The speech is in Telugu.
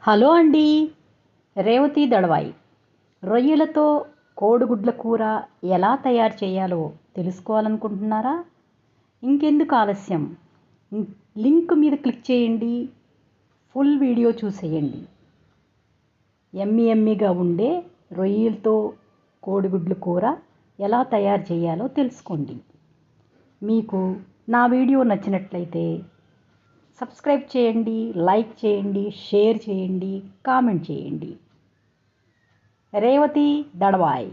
హలో అండి. రేవతి దళవాయి. రొయ్యలతో కోడిగుడ్ల కూర ఎలా తయారు చేయాలో తెలుసుకోవాలనుకుంటున్నారా? ఇంకెందుకు ఆలస్యం, లింక్ మీద క్లిక్ చేయండి, ఫుల్ వీడియో చూసేయండి. ఎమ్మిగా ఉండే రొయ్యలతో కోడిగుడ్ల కూర ఎలా తయారు చేయాలో తెలుసుకోండి. మీకు నా వీడియో నచ్చినట్లయితే సబ్స్క్రైబ్ చేయండి, లైక్ చేయండి, షేర్ చేయండి, కామెంట్ చేయండి. రేవతి దళవాయి.